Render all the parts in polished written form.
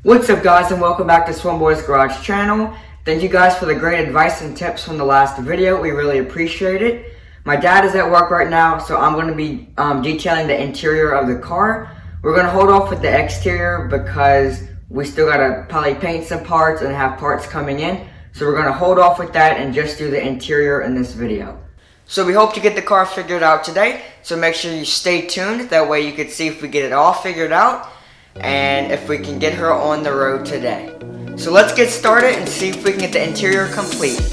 What's up guys, and welcome back to Swimboy's Garage channel. Thank you guys for the great advice and tips from the last video. We really appreciate it. My dad is at work right now, so I'm going to be detailing the interior of the car. We're going to hold off with the exterior because we still got to probably paint some parts and have parts coming in. So we're going to hold off with that and just do the interior in this video. So we hope to get the car figured out today. So make sure you stay tuned. That way you can see if we get it all figured out and if we can get her on the road today. So let's get started and see if we can get the interior complete.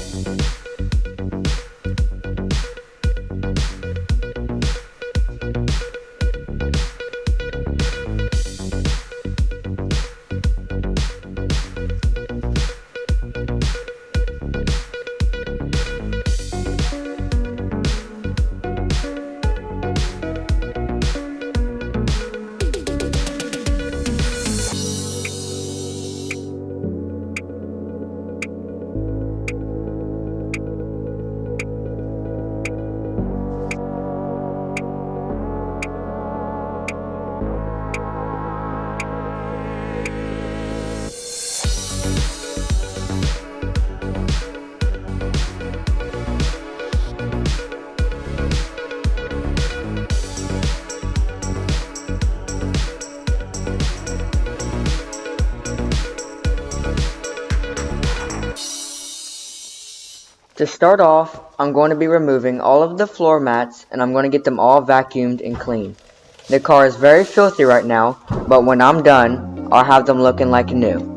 To start off, I'm going to be removing all of the floor mats and I'm going to get them all vacuumed and cleaned. The car is very filthy right now, but when I'm done, I'll have them looking like new.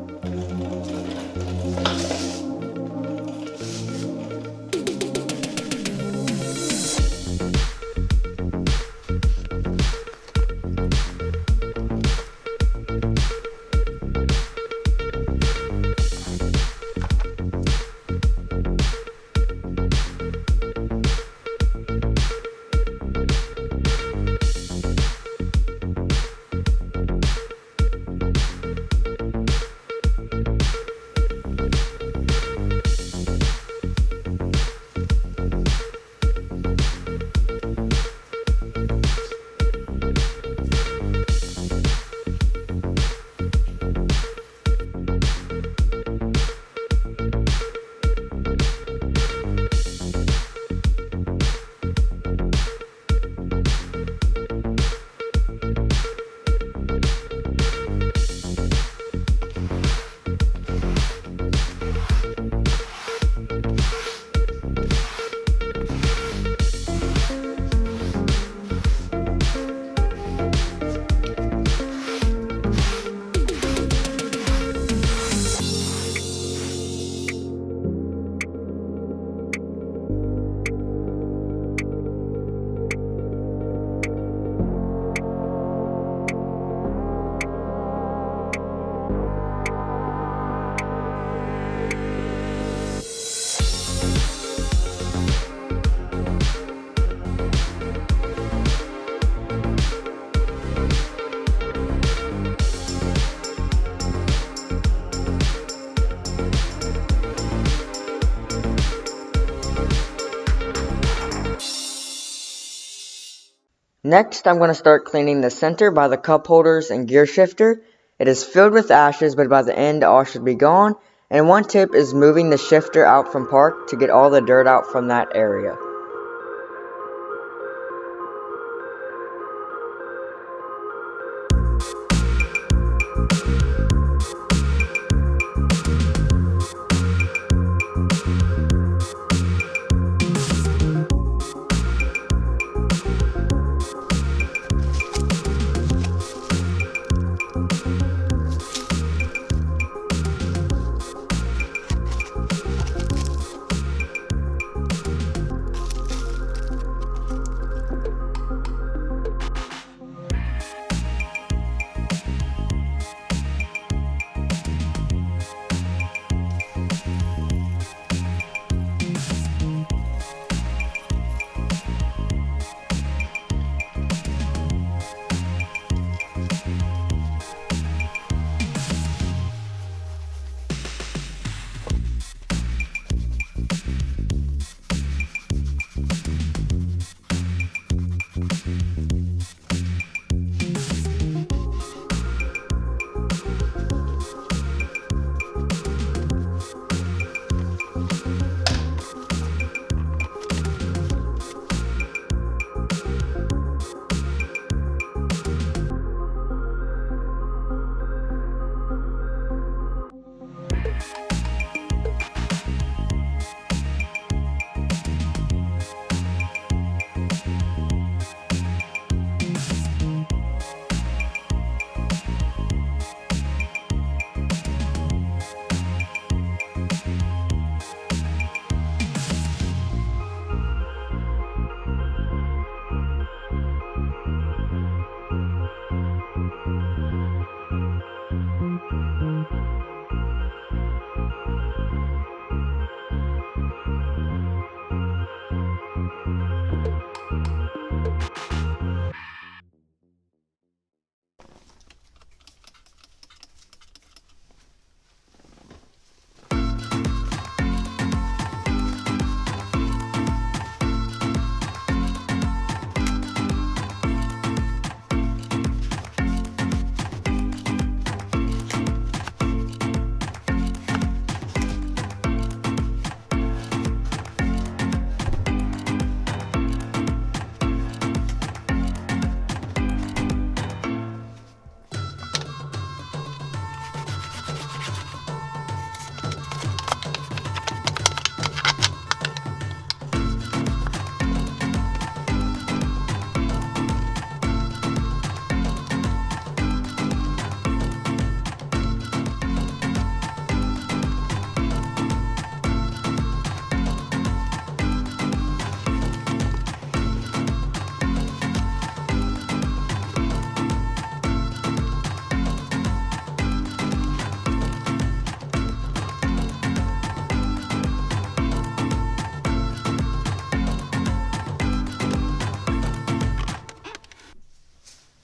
Next, I'm going to start cleaning the center by the cup holders and gear shifter. It is filled with ashes, but by the end all should be gone. And one tip is moving the shifter out from park to get all the dirt out from that area.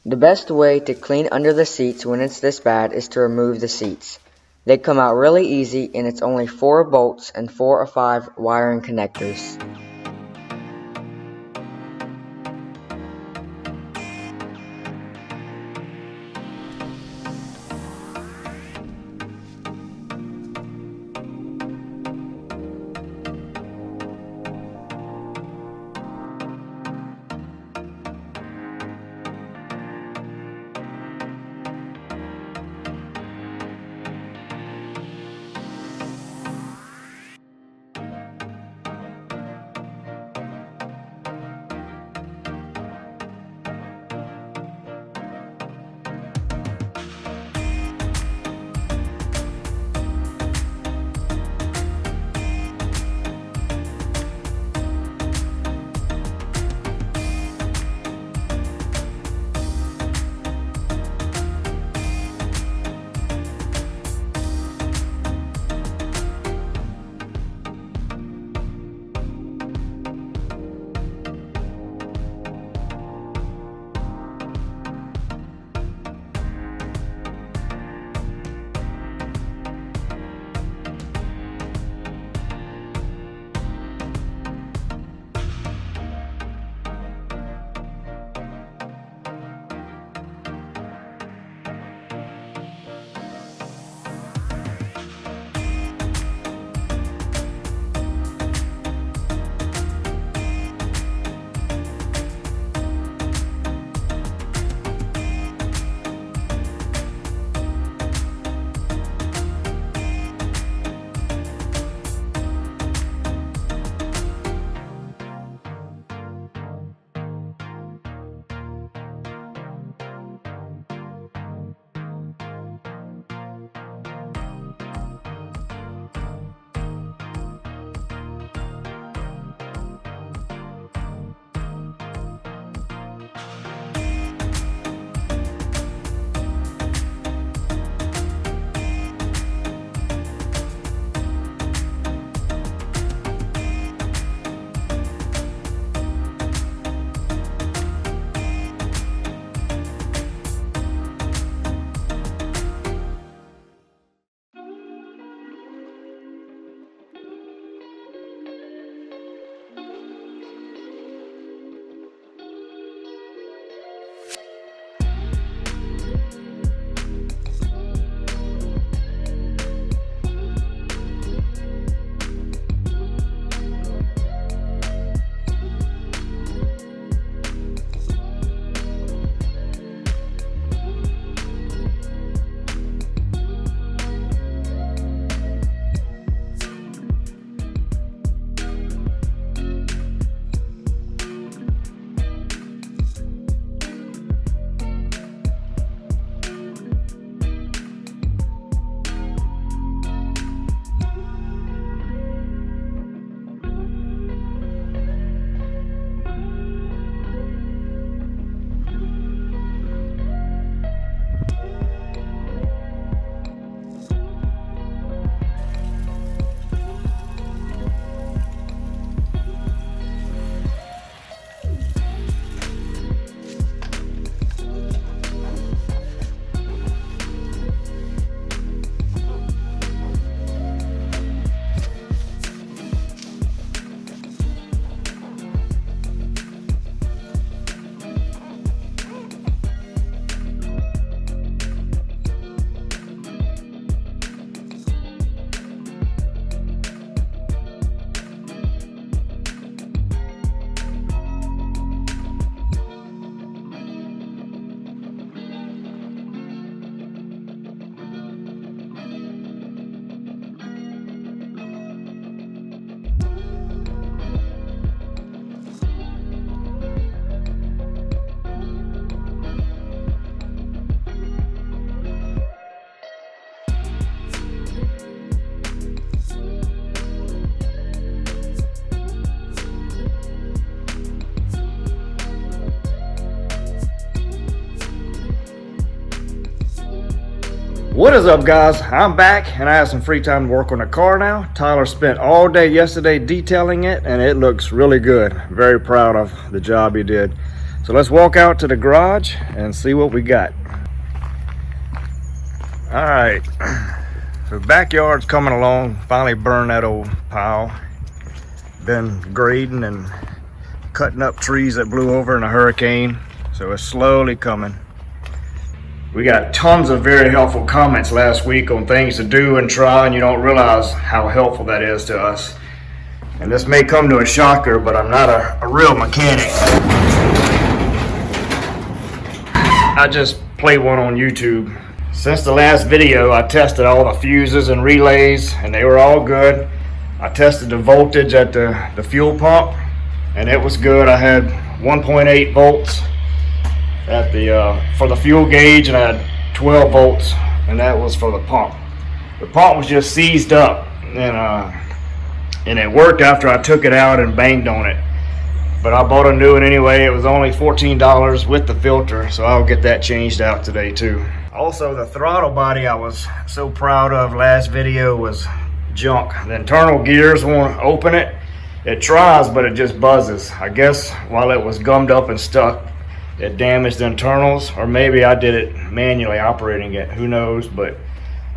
The best way to clean under the seats when it's this bad is to remove the seats. They come out really easy, and it's only 4 bolts and 4 or 5 wiring connectors. What is up, guys? I'm back and I have some free time to work on the car now. Tyler spent all day yesterday detailing it and it looks really good. Very proud of the job he did. So let's walk out to the garage and see what we got. All right, so backyard's coming along. Finally burned that old pile. Been grading and cutting up trees that blew over in a hurricane. So it's slowly coming. We got tons of very helpful comments last week on things to do and try, and you don't realize how helpful that is to us. And this may come to a shocker, but I'm not a real mechanic. I just play one on YouTube. Since the last video, I tested all the fuses and relays, and they were all good. I tested the voltage at the fuel pump, and it was good. I had 1.8 volts at for the fuel gauge, and I had 12 volts, and that was for the pump. The pump was just seized up, and it worked after I took it out and banged on it. But I bought a new one anyway. It was only $14 with the filter, so I'll get that changed out today too. Also, the throttle body I was so proud of last video was junk. The internal gears won't open it. It tries, but it just buzzes. I guess while it was gummed up and stuck, it damaged the internals, or maybe I did it manually operating it. Who knows? But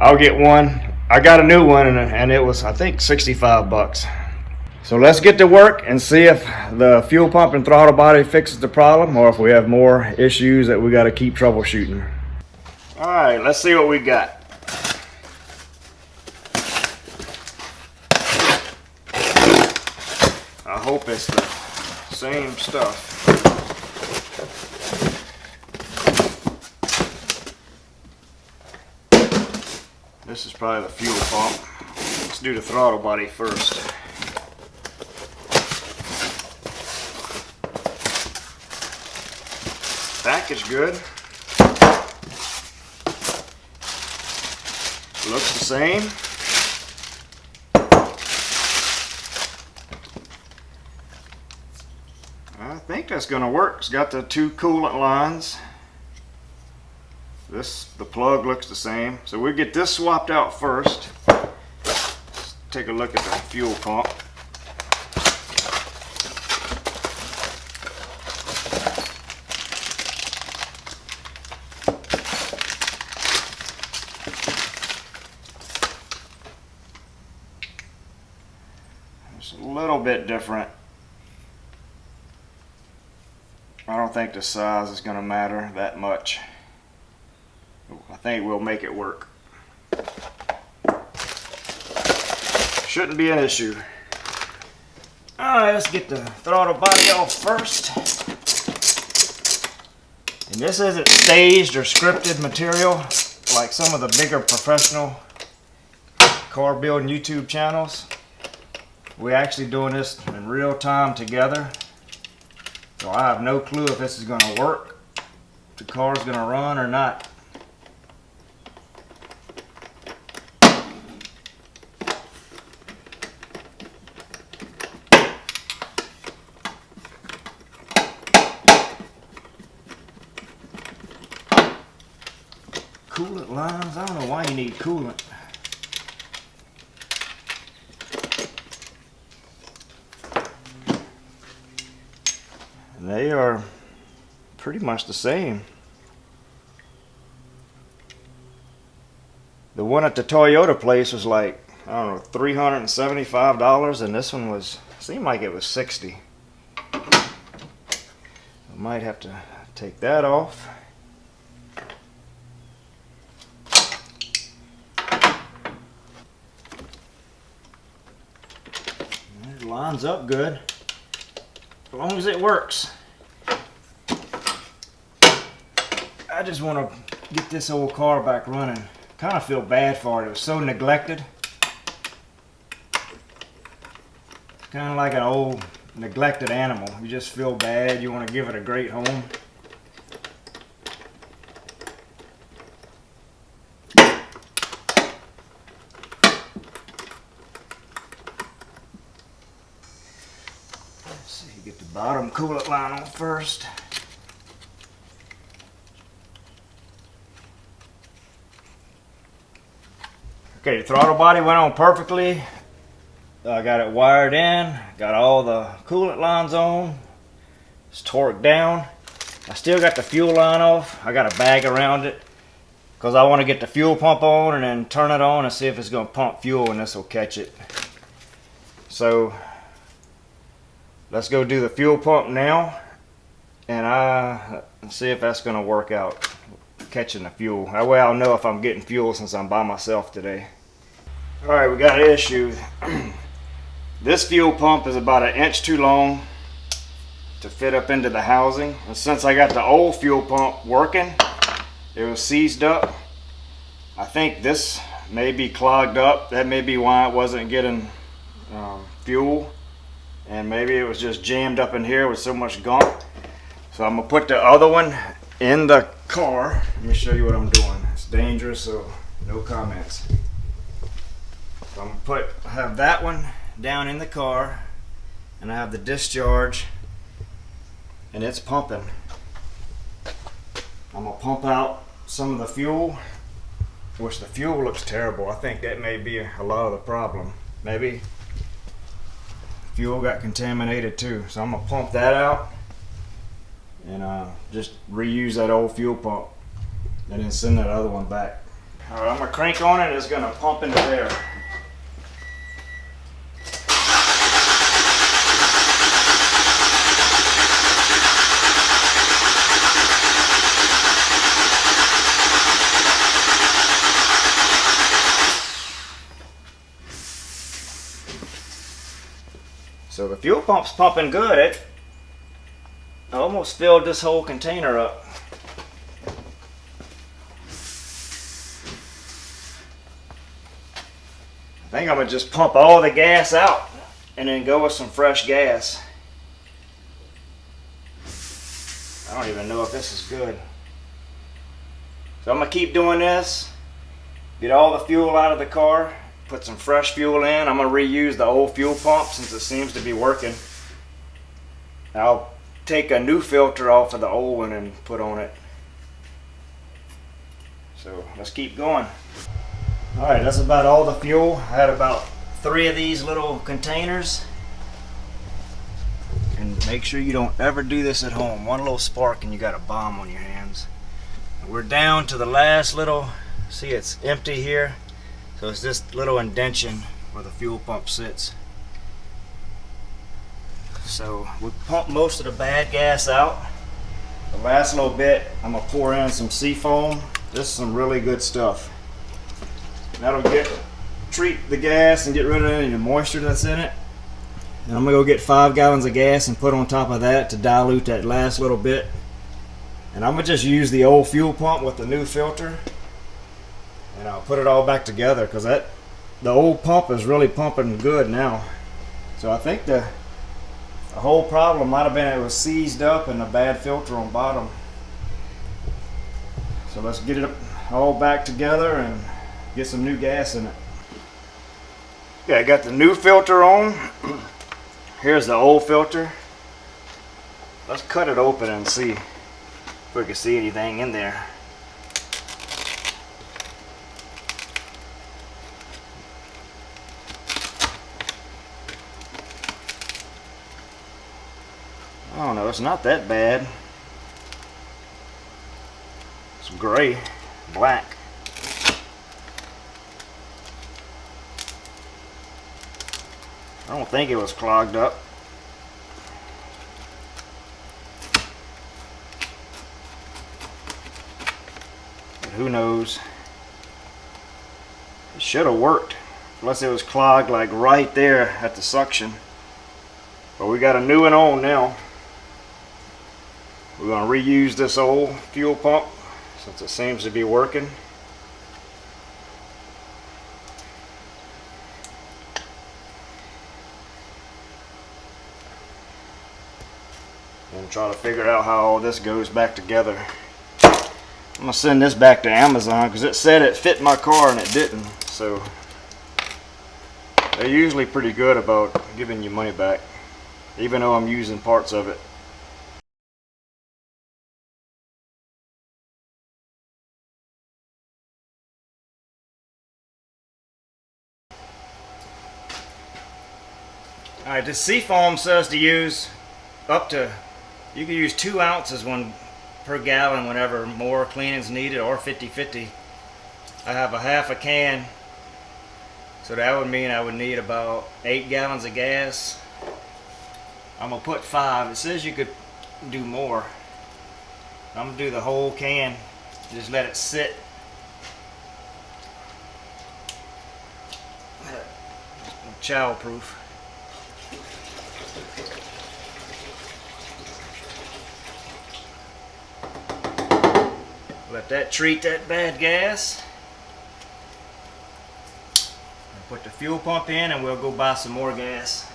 I'll get one. I got a new one, and it was, I think, 65 bucks. So let's get to work and see if the fuel pump and throttle body fixes the problem, or if we have more issues that we got to keep troubleshooting. All right, let's see what we got. I hope it's the same stuff. This is probably the fuel pump. Let's do the throttle body first. Package good. Looks the same. I think that's going to work. It's got the two coolant lines. The plug looks the same. So we get this swapped out first. Let's take a look at the fuel pump. It's a little bit different. I don't think the size is going to matter that much. I think we'll make it work. Shouldn't be an issue. Alright, let's get the throttle body off first. And this isn't staged or scripted material like some of the bigger professional car building YouTube channels. We're actually doing this in real time together. So I have no clue if this is going to work, if the car's going to run or not. Coolant lines, I don't know why you need coolant. And they are pretty much the same. The one at the Toyota place was like, I don't know, $375, and this one was, seemed like it was $60. I might have to take that off. It lines up good, as long as it works. I just want to get this old car back running. Kind of feel bad for it. It was so neglected. Kind of like an old neglected animal. You just feel bad. You want to give it a great home. Let's see, get the bottom coolant line on first. Okay, the throttle body went on perfectly. I got it wired in, got all the coolant lines on. It's torqued down. I still got the fuel line off. I got a bag around it because I want to get the fuel pump on and then turn it on and see if it's going to pump fuel, and this will catch it. So let's go do the fuel pump now, and see if that's going to work out, catching the fuel. That way I'll know if I'm getting fuel since I'm by myself today. Alright, we got an issue. This fuel pump is about 1 inch too long to fit up into the housing. And since I got the old fuel pump working, it was seized up. I think this may be clogged up. That may be why it wasn't getting fuel. And maybe it was just jammed up in here with so much gunk. So I'm gonna put the other one in the car. Let me show you what I'm doing. It's dangerous, so no comments. So I'm gonna have that one down in the car, and I have the discharge, and it's pumping. I'm gonna pump out some of the fuel, which the fuel looks terrible. I think that may be a lot of the problem. Maybe fuel got contaminated too. So I'm gonna pump that out and just reuse that old fuel pump and then send that other one back. All right, I'm gonna crank on it. It's gonna pump into there. So the fuel pump's pumping good. It almost filled this whole container up. I think I'm gonna just pump all the gas out and then go with some fresh gas. I don't even know if this is good. So I'm gonna keep doing this, get all the fuel out of the car, put some fresh fuel in. I'm going to reuse the old fuel pump since it seems to be working. I'll take a new filter off of the old one and put on it. So let's keep going. Alright, that's about all the fuel. I had about 3 of these little containers. And make sure you don't ever do this at home. One little spark and you got a bomb on your hands. We're down to the last little, see it's empty here. So it's this little indention where the fuel pump sits. So we pump most of the bad gas out. The last little bit, I'm gonna pour in some seafoam. This is some really good stuff. That'll treat the gas and get rid of any of the moisture that's in it. And I'm gonna go get 5 gallons of gas and put on top of that to dilute that last little bit. And I'm gonna just use the old fuel pump with the new filter. And I'll put it all back together because the old pump is really pumping good now. So I think the whole problem might have been it was seized up and a bad filter on bottom. So let's get it all back together and get some new gas in it. Okay, I got the new filter on. Here's the old filter. Let's cut it open and see if we can see anything in there. I don't know, it's not that bad. It's gray, black. I don't think it was clogged up. But who knows? It should have worked. Unless it was clogged like right there at the suction. But we got a new one on now. We're going to reuse this old fuel pump since it seems to be working. And try to figure out how all this goes back together. I'm going to send this back to Amazon because it said it fit my car and it didn't. So they're usually pretty good about giving you money back, even though I'm using parts of it. Alright, this seafoam says to use up to, you can use 2 ounces when per gallon whenever more cleaning is needed, or 50-50. I have a half a can, so that would mean I would need about 8 gallons of gas. I'm gonna put 5. It says you could do more. I'm gonna do the whole can, just let it sit. Child proof. Let that treat that bad gas. And put the fuel pump in and we'll go buy some more gas.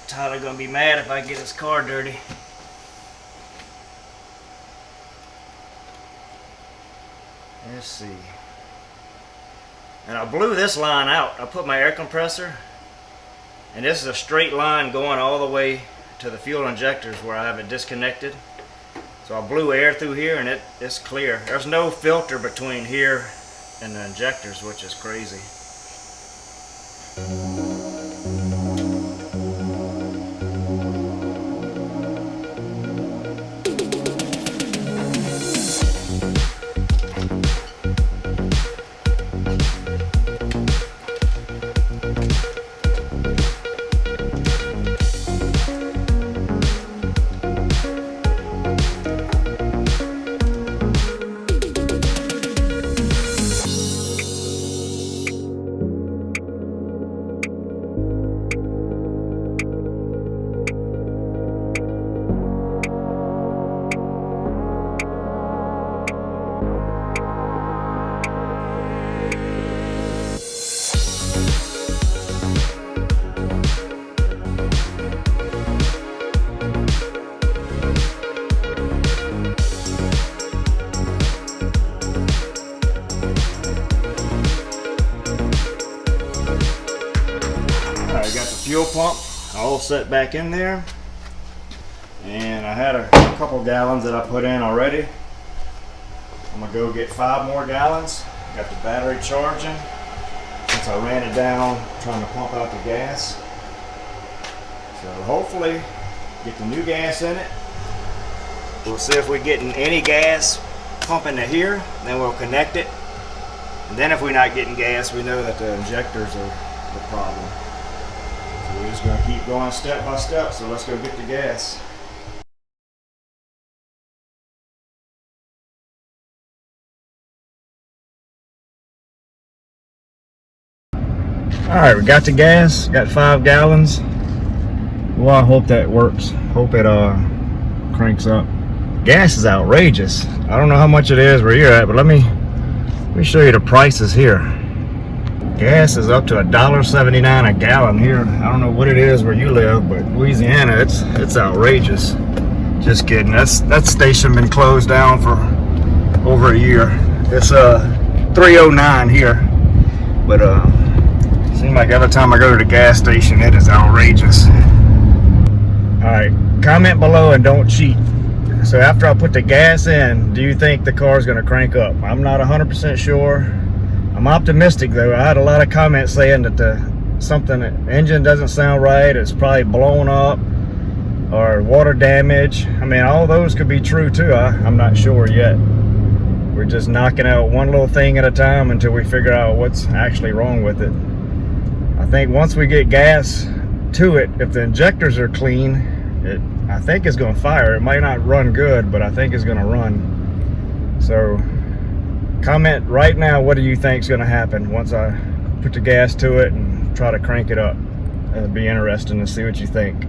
Tyler gonna be mad if I get his car dirty. Let's see. And I blew this line out. I put my air compressor, and this is a straight line going all the way to the fuel injectors where I have it disconnected. So I blew air through here and it's clear. There's no filter between here and the injectors, which is crazy. Fuel pump all set back in there, and I had a couple gallons that I put in already. I'm gonna go get 5 more gallons. Got the battery charging since I ran it down trying to pump out the gas. So hopefully get the new gas in it. We'll see if we're getting any gas pumping to here, then we'll connect it, and then if we're not getting gas, we know that the injectors are the problem. We're just going to keep going step by step, so let's go get the gas. Alright, we got the gas, got 5 gallons. Well, I hope that works. Hope it cranks up. Gas is outrageous. I don't know how much it is where you're at, but let me show you the prices here. Gas is up to $1.79 a gallon here. I don't know what it is where you live, but Louisiana, it's outrageous. Just kidding. That station been closed down for over a year. It's $3.09 here, but seems like every time I go to the gas station, it is outrageous. All right, comment below and don't cheat. So after I put the gas in, do you think the car's gonna crank up? I'm not 100% sure. I'm optimistic though. I had a lot of comments saying that the engine doesn't sound right, it's probably blown up or water damage. I mean, all those could be true too. I'm not sure yet. We're just knocking out one little thing at a time until we figure out what's actually wrong with it. I think once we get gas to it, if the injectors are clean, I think it's going to fire. It might not run good, but I think it's going to run. So comment right now, what do you think is going to happen once I put the gas to it and try to crank it up? It'll be interesting to see what you think.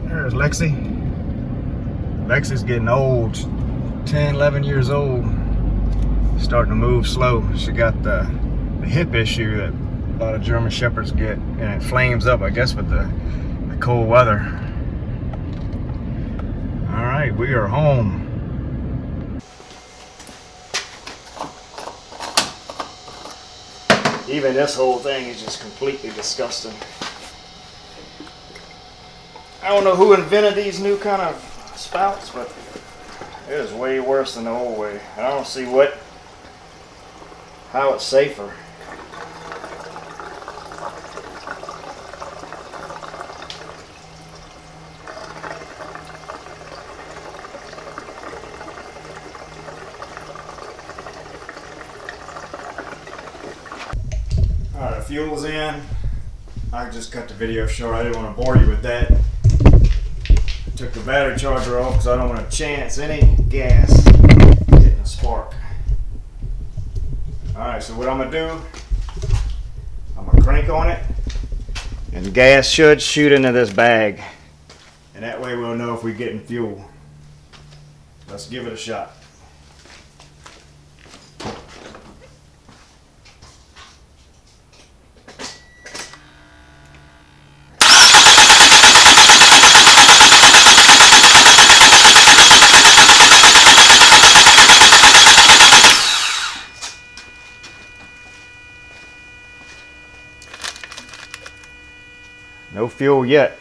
There's Lexi. Lexi's getting old, 10, 11 years old. Starting to move slow. She got the hip issue that a lot of German Shepherds get, and it flames up, I guess, with the cold weather. All right, we are home. Even this whole thing is just completely disgusting. I don't know who invented these new kind of spouts, but it is way worse than the old way. I don't see how it's safer. Alright, fuel's in. I just cut the video short. I didn't want to bore you with that. Took the battery charger off because I don't want to chance any gas hitting a spark. Alright, so what I'm going to do, I'm going to crank on it, and the gas should shoot into this bag. And that way we'll know if we're getting fuel. Let's give it a shot. No fuel yet.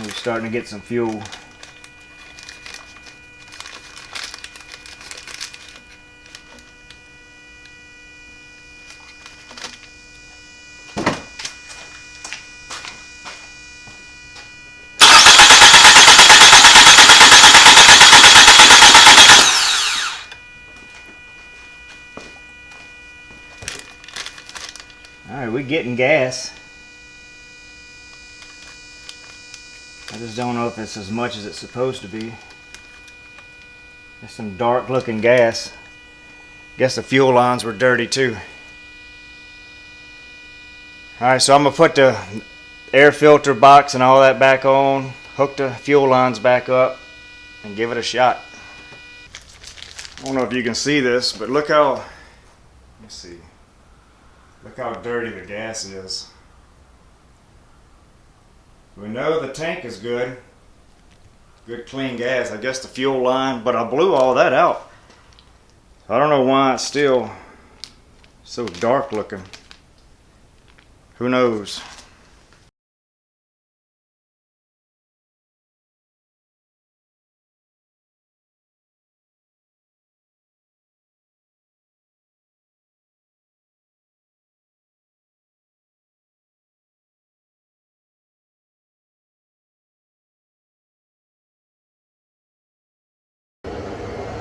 We're starting to get some fuel. Alright, we're getting gas. I just don't know if it's as much as it's supposed to be. There's some dark looking gas. Guess the fuel lines were dirty too. Alright, so I'm going to put the air filter box and all that back on, hook the fuel lines back up, and give it a shot. I don't know if you can see this, but look how, let's see. Look how dirty the gas is. We know the tank is good. Good clean gas. I guess the fuel line, but I blew all that out. I don't know why it's still so dark looking. Who knows?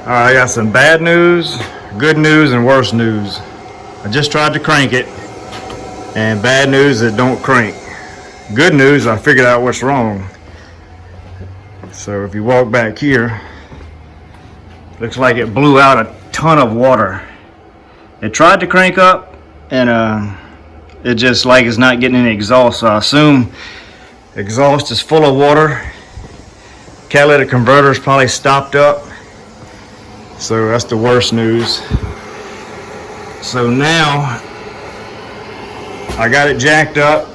Alright, I got some bad news, good news, and worse news. I just tried to crank it, and bad news, it don't crank. Good news, I figured out what's wrong. So if you walk back here, looks like it blew out a ton of water. It tried to crank up, and it just like it's not getting any exhaust, so I assume exhaust is full of water. Catalytic converter is probably stopped up. So that's the worst news. So now I got it jacked up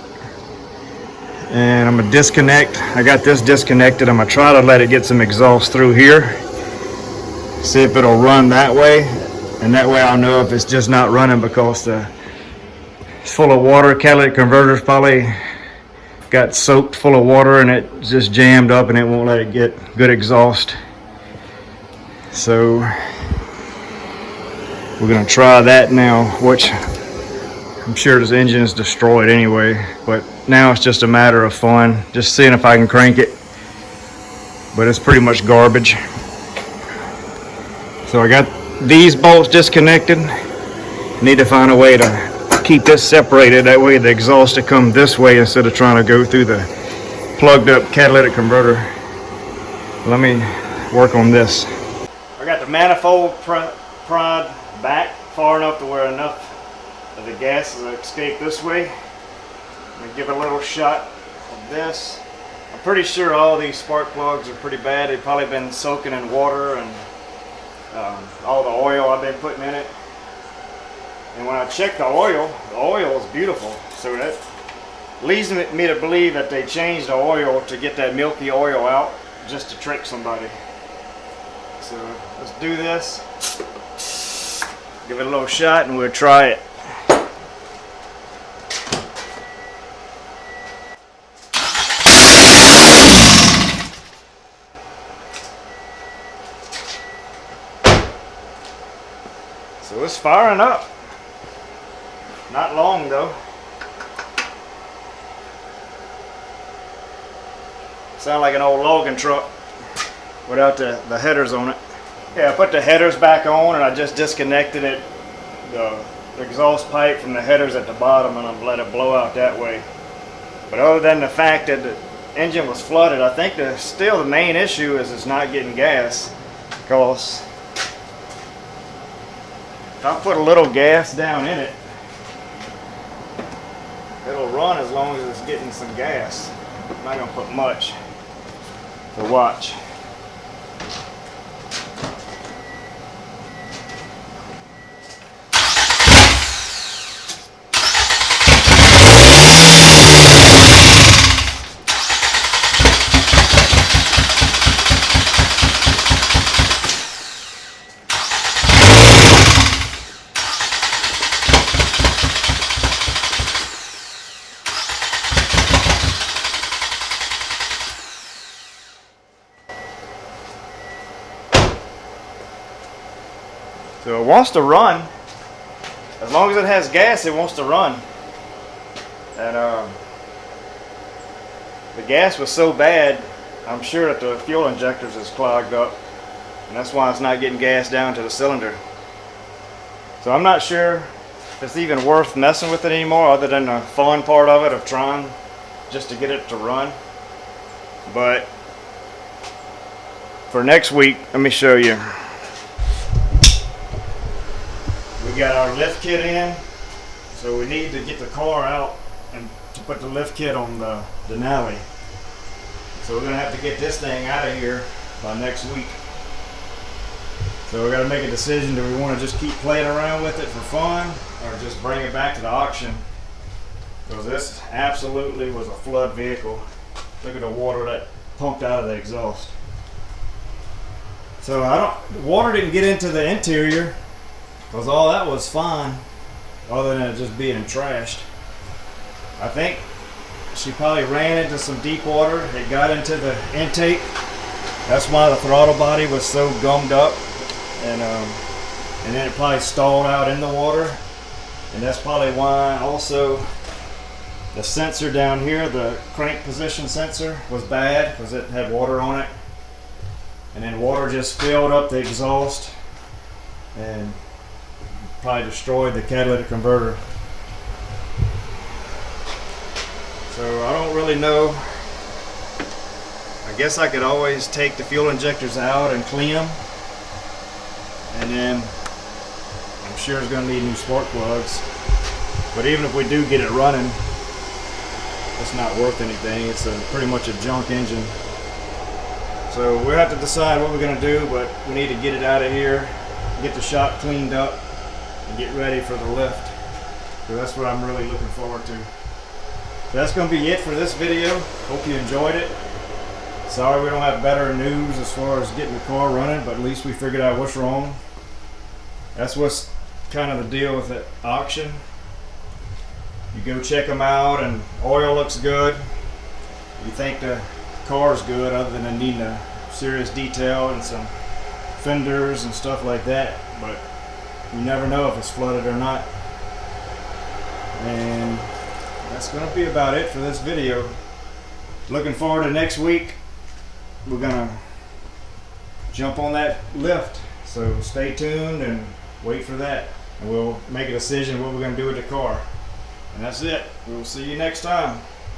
and I'm gonna disconnect. I got this disconnected. I'm gonna try to let it get some exhaust through here. See if it'll run that way. And that way I'll know if it's just not running because it's full of water. Catalytic converter's probably got soaked full of water and it just jammed up and it won't let it get good exhaust. So we're going to try that now, which I'm sure this engine is destroyed anyway, but now it's just a matter of fun, just seeing if I can crank it, but it's pretty much garbage. So I got these bolts disconnected. Need to find a way to keep this separated, that way the exhaust will come this way instead of trying to go through the plugged up catalytic converter. Let me work on this. I got the manifold prod back far enough to where enough of the gas will escape this way. I'm going to give it a little shot of this. I I'm pretty sure all these spark plugs are pretty bad. They've probably been soaking in water and all the oil I've been putting in it. And when I check the oil is beautiful. So that leads me to believe that they changed the oil to get that milky oil out, just to trick somebody. So let's do this. Give it a little shot and we'll try it. So it's firing up. Not long though. Sound like an old logging truck without the headers on it. Yeah, I put the headers back on and I just disconnected it, the exhaust pipe from the headers at the bottom, and I'm let it blow out that way. But other than the fact that the engine was flooded, I think still the main issue is it's not getting gas. Because if I put a little gas down in it, it'll run as long as it's getting some gas. I'm not gonna put much. So watch. So it wants to run. As long as it has gas, it wants to run. And the gas was so bad, I'm sure that the fuel injectors is clogged up. And that's why it's not getting gas down to the cylinder. So I'm not sure if it's even worth messing with it anymore, other than the fun part of it of trying just to get it to run. But for next week, let me show you. We got our lift kit in, so we need to get the car out and to put the lift kit on the Denali. So we're gonna have to get this thing out of here by next week. So we got to make a decision: do we want to just keep playing around with it for fun, or just bring it back to the auction? Because this absolutely was a flood vehicle. Look at the water that pumped out of the exhaust. So the water didn't get into the interior, because all that was fine, other than it just being trashed. I think she probably ran into some deep water. It got into the intake. That's why the throttle body was so gummed up, and then it probably stalled out in the water. And that's probably why also the sensor down here, the crank position sensor, was bad, because it had water on it. And then water just filled up the exhaust and probably destroyed the catalytic converter. So I don't really know. I guess I could always take the fuel injectors out and clean them, and then I'm sure it's going to need new spark plugs. But even if we do get it running, it's not worth anything. It's pretty much a junk engine. So we'll have to decide what we're going to do, but we need to get it out of here, get the shop cleaned up, and get ready for the lift. So that's what I'm really looking forward to. So that's going to be it for this video. Hope you enjoyed it. Sorry we don't have better news as far as getting the car running, but at least we figured out what's wrong. That's what's kind of the deal with the auction. You go check them out and oil looks good. You think the car's good, other than it needing a serious detail and some fenders and stuff like that, but you never know if it's flooded or not. And that's going to be about it for this video. Looking forward to next week. We're going to jump on that lift, so stay tuned and wait for that, and we'll make a decision what we're going to do with the car. And that's it. We'll see you next time.